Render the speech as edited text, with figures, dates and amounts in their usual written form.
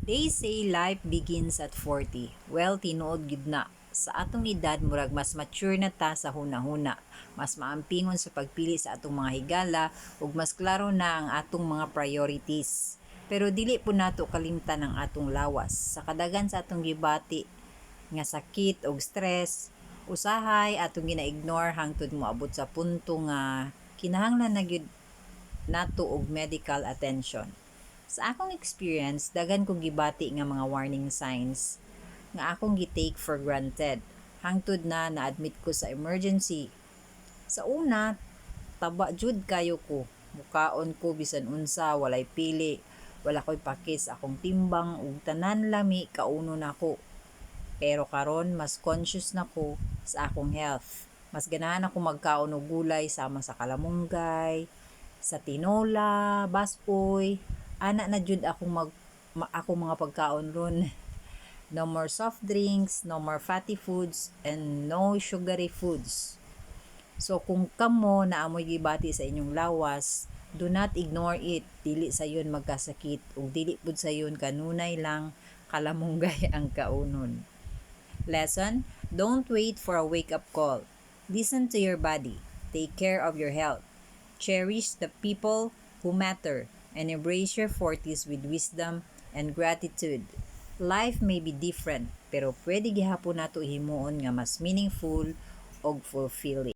They say life begins at 40. Well, tinuod gid na. Sa atong edad, murag mas mature na ta sa hunahuna. Mas maampingon sa pagpili sa atong mga higala ug mas klaro na ang atong mga priorities. Pero dili po nato kalimtan ang atong lawas. Sa kadagan sa atong gibati nga sakit ug stress, usahay atong gina-ignore hangtod moabot sa punto nga kinahanglan na gyud nato og medical attention. Sa akong experience, daghan kong gibati nga mga warning signs nga akong gi-take for granted. Hangtod na na-admit ko sa emergency. Sa una, taba jud kayo ko. Mukaon ko bisan unsa, walay pili. Wala ko'y pakis akong timbang ug tanan lami kauno nako. Pero karon mas conscious na ko sa akong health. Mas ganahan ako magkaon og gulay sama sa kalamunggay, sa tinola, baskoy. Ana na jud akong ako mga pagkaon ron. No more soft drinks, no more fatty foods, and no sugary foods. So kung kamo na amoy gibati sa inyong lawas, do not ignore it. Dili sayon magkasakit ug dili pud sayon kanunay lang kalamunggay ang kaunon. Lesson: don't wait for a wake-up call. Listen to your body. Take care of your health. Cherish the people who matter and embrace your 40s with wisdom and gratitude. Life may be different, pero pwede gihapon nato himuon nga mas meaningful og fulfilling.